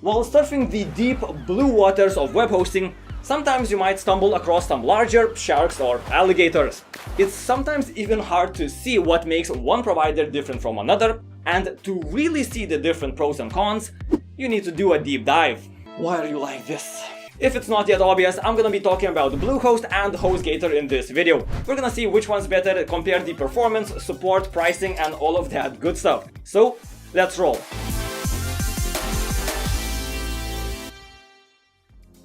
While surfing the deep blue waters of web hosting, sometimes you might stumble across some larger sharks or alligators. It's sometimes even hard to see what makes one provider different from another, and to really see the different pros and cons, you need to do a deep dive. Why are you like this? If it's not yet obvious, I'm gonna be talking about Bluehost and Hostgator in this video. We're gonna see which one's better, compare the performance, support, pricing, and all of that good stuff. So, let's roll.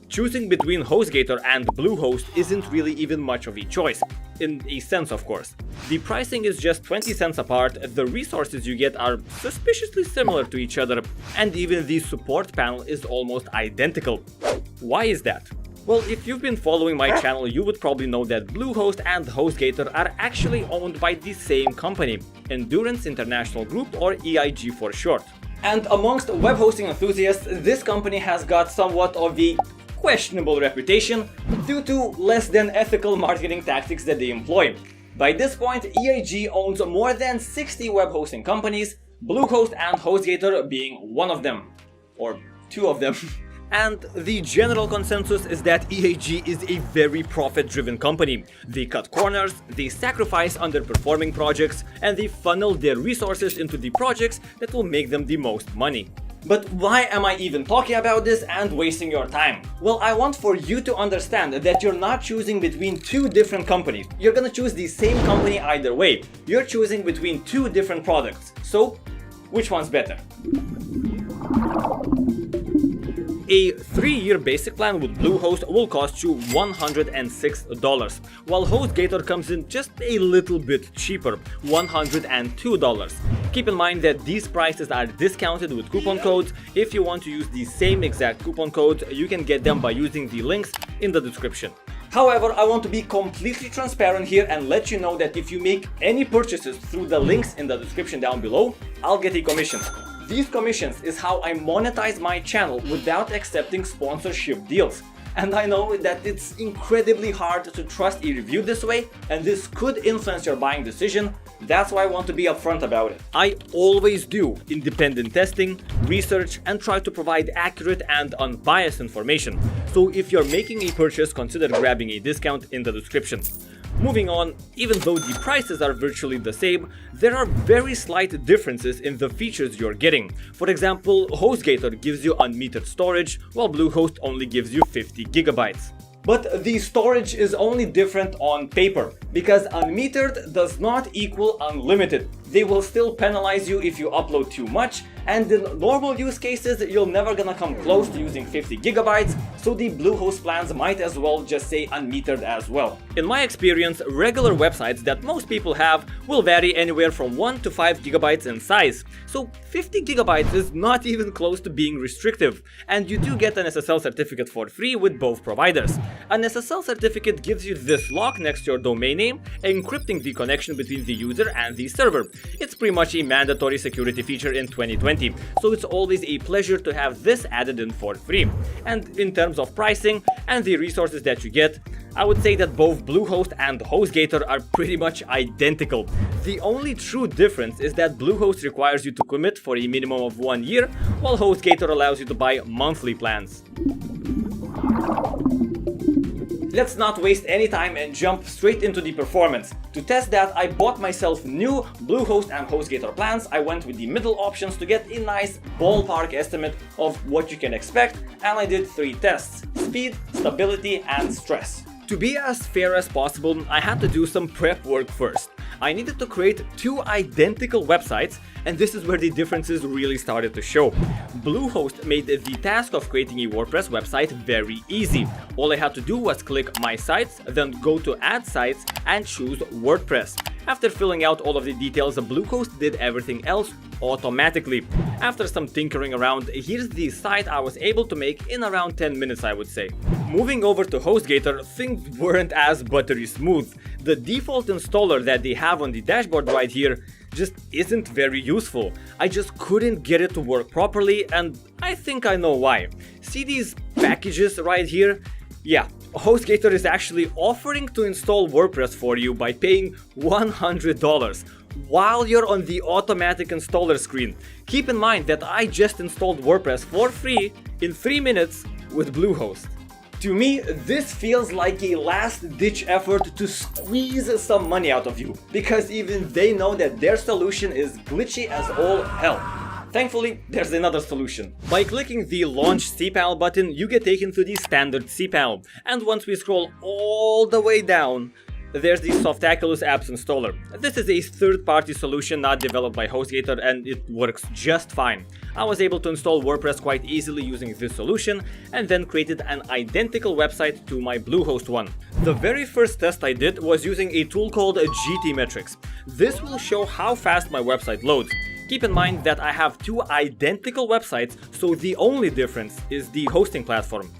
Choosing between Hostgator and Bluehost isn't really even much of a choice, in a sense of course. The pricing is just 20 cents apart, the resources you get are suspiciously similar to each other, and even the support panel is almost identical. Why is that? Well, if you've been following my channel, you would probably know that Bluehost and Hostgator are actually owned by the same company, Endurance International Group, or EIG for short. And amongst web hosting enthusiasts, this company has got somewhat of a questionable reputation due to less than ethical marketing tactics that they employ. By this point, EIG owns more than 60 web hosting companies, Bluehost and Hostgator being one of them. Or two of them. And the general consensus is that EIG is a very profit-driven company. They cut corners, they sacrifice underperforming projects, and they funnel their resources into the projects that will make them the most money. But why am I even talking about this and wasting your time? Well, I want for you to understand that you're not choosing between two different companies. You're gonna choose the same company either way. You're choosing between two different products. So, which one's better? A 3-year basic plan with Bluehost will cost you $106, while Hostgator comes in just a little bit cheaper, $102. Keep in mind that these prices are discounted with coupon codes. If you want to use the same exact coupon codes, you can get them by using the links in the description. However, I want to be completely transparent here and let you know that if you make any purchases through the links in the description down below, I'll get a commission. These commissions is how I monetize my channel without accepting sponsorship deals. And I know that it's incredibly hard to trust a review this way, and this could influence your buying decision. That's why I want to be upfront about it. I always do independent testing, research, and try to provide accurate and unbiased information. So if you're making a purchase, consider grabbing a discount in the description. Moving on, even though the prices are virtually the same, there are very slight differences in the features you're getting. For example, Hostgator gives you unmetered storage, while Bluehost only gives you 50 gigabytes. But the storage is only different on paper, because unmetered does not equal unlimited. They will still penalize you if you upload too much, and in normal use cases you're never gonna come close to using 50 gigabytes, so the Bluehost plans might as well just say unmetered as well. In my experience, regular websites that most people have will vary anywhere from 1 to 5 gigabytes in size, so 50 gigabytes is not even close to being restrictive, and you do get an SSL certificate for free with both providers. An SSL certificate gives you this lock next to your domain name, encrypting the connection between the user and the server. It's pretty much a mandatory security feature in 2020, so it's always a pleasure to have this added in for free. And in terms of pricing and the resources that you get, I would say that both Bluehost and Hostgator are pretty much identical. The only true difference is that Bluehost requires you to commit for a minimum of 1 year, while Hostgator allows you to buy monthly plans. Let's not waste any time and jump straight into the performance. To test that, I bought myself new Bluehost and Hostgator plans. I went with the middle options to get a nice ballpark estimate of what you can expect, and I did 3 tests: speed, stability, and stress. To be as fair as possible, I had to do some prep work first. I needed to create 2 identical websites, and this is where the differences really started to show. Bluehost made the task of creating a WordPress website very easy. All I had to do was click My Sites, then go to Add Sites and choose WordPress. After filling out all of the details, Bluehost did everything else automatically. After some tinkering around, here's the site I was able to make in around 10 minutes, I would say. Moving over to Hostgator, things weren't as buttery smooth. The default installer that they have on the dashboard right here just isn't very useful. I just couldn't get it to work properly, and I think I know why. See these packages right here? Yeah, Hostgator is actually offering to install WordPress for you by paying $100. While you're on the automatic installer screen, keep in mind that I just installed WordPress for free in 3 minutes with Bluehost. To me, this feels like a last-ditch effort to squeeze some money out of you, because even they know that their solution is glitchy as all hell. Thankfully, there's another solution. By clicking the Launch cPanel button, you get taken to the standard cPanel, and once we scroll all the way down, there's the Softaculous Apps Installer. This is a third-party solution not developed by Hostgator, and it works just fine. I was able to install WordPress quite easily using this solution, and then created an identical website to my Bluehost one. The very first test I did was using a tool called GTmetrix. This will show how fast my website loads. Keep in mind that I have two identical websites, so the only difference is the hosting platform.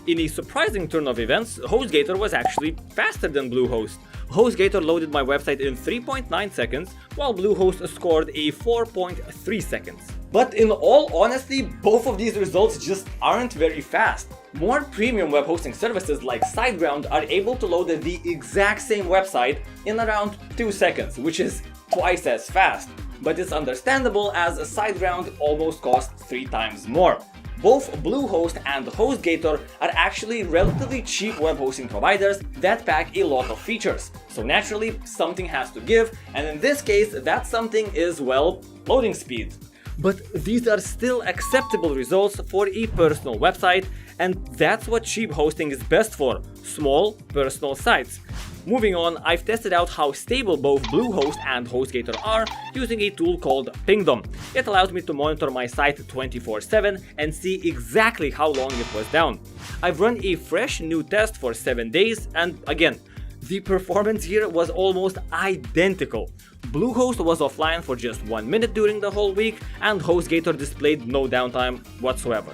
In a surprising turn of events, Hostgator was actually faster than Bluehost. Hostgator loaded my website in 3.9 seconds, while Bluehost scored a 4.3 seconds. But in all honesty, both of these results just aren't very fast. More premium web hosting services like SiteGround are able to load the exact same website in around 2 seconds, which is twice as fast. But it's understandable as SiteGround almost costs 3 times more. Both Bluehost and Hostgator are actually relatively cheap web hosting providers that pack a lot of features. So naturally, something has to give, and in this case, that something is, well, loading speed. But these are still acceptable results for a personal website, and that's what cheap hosting is best for: small, personal sites. Moving on, I've tested out how stable both Bluehost and Hostgator are using a tool called Pingdom. It allows me to monitor my site 24/7 and see exactly how long it was down. I've run a fresh new test for 7 days, and again, the performance here was almost identical. Bluehost was offline for just 1 minute during the whole week, and Hostgator displayed no downtime whatsoever.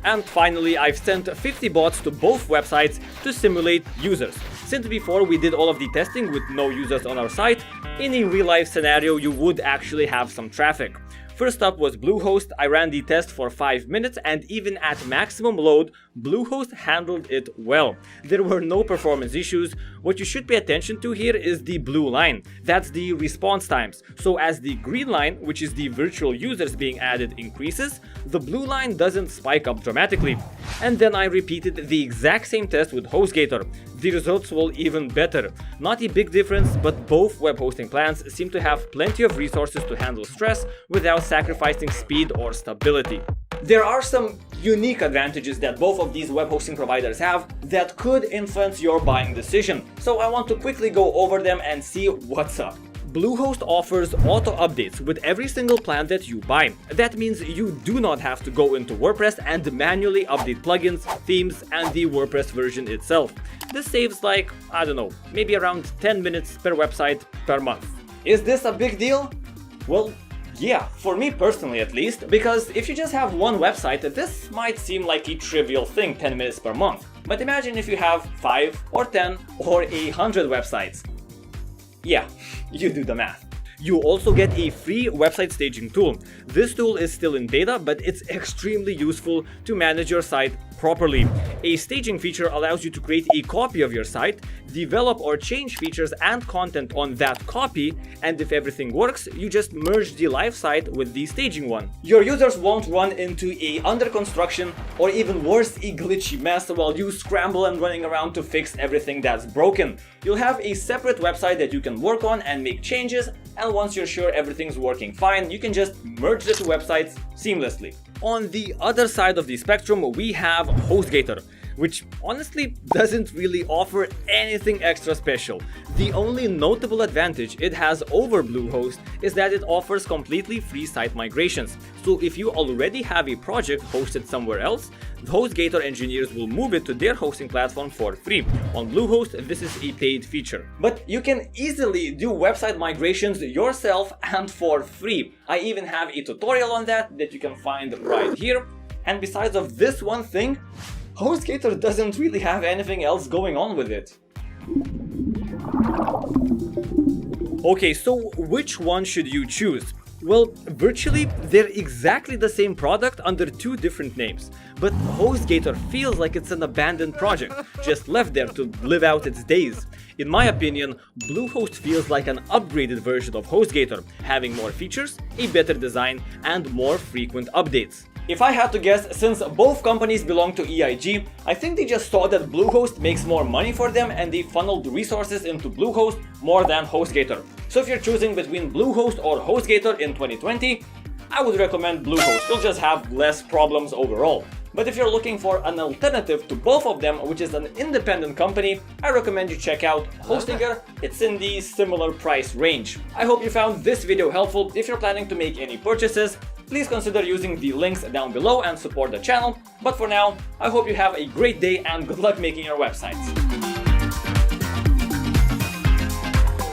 And finally, I've sent 50 bots to both websites to simulate users. Since before we did all of the testing with no users on our site, in a real-life scenario you would actually have some traffic. First up was Bluehost. I ran the test for 5 minutes, and even at maximum load, Bluehost handled it well. There were no performance issues. What you should pay attention to here is the blue line. That's the response times. So as the green line, which is the virtual users being added, increases, the blue line doesn't spike up dramatically. And then I repeated the exact same test with Hostgator. The results were even better. Not a big difference, but both web hosting plans seem to have plenty of resources to handle stress without sacrificing speed or stability. There are some unique advantages that both of these web hosting providers have that could influence your buying decision, so I want to quickly go over them and see what's up. Bluehost offers auto updates with every single plan that you buy. That means you do not have to go into WordPress and manually update plugins, themes, and the WordPress version itself. This saves like, I don't know, maybe around 10 minutes per website per month. Is this a big deal? Well, yeah, for me personally at least, because if you just have one website, this might seem like a trivial thing, 10 minutes per month. But imagine if you have 5 or 10 or 100 websites. Yeah, you do the math. You also get a free website staging tool. This tool is still in beta, but it's extremely useful to manage your site properly. A staging feature allows you to create a copy of your site, develop or change features and content on that copy, and if everything works, you just merge the live site with the staging one. Your users won't run into a under construction or even worse, a glitchy mess while you scramble and running around to fix everything that's broken. You'll have a separate website that you can work on and make changes, and once you're sure everything's working fine, you can just merge the two websites seamlessly. On the other side of the spectrum, we have Hostgator, which honestly doesn't really offer anything extra special. The only notable advantage it has over Bluehost is that it offers completely free site migrations. So if you already have a project hosted somewhere else, the Hostgator engineers will move it to their hosting platform for free. On Bluehost, this is a paid feature. But you can easily do website migrations yourself and for free. I even have a tutorial on that you can find right here. And besides of this one thing, Hostgator doesn't really have anything else going on with it. Okay, so which one should you choose? Well, virtually, they're exactly the same product under two different names. But Hostgator feels like it's an abandoned project, just left there to live out its days. In my opinion, Bluehost feels like an upgraded version of Hostgator, having more features, a better design, and more frequent updates. If I had to guess, since both companies belong to EIG, I think they just saw that Bluehost makes more money for them and they funneled resources into Bluehost more than Hostgator. So if you're choosing between Bluehost or Hostgator in 2020, I would recommend Bluehost. You'll just have less problems overall. But if you're looking for an alternative to both of them, which is an independent company, I recommend you check out Hostgator. It's in the similar price range. I hope you found this video helpful. If you're planning to make any purchases, please consider using the links down below and support the channel. But for now, I hope you have a great day and good luck making your websites.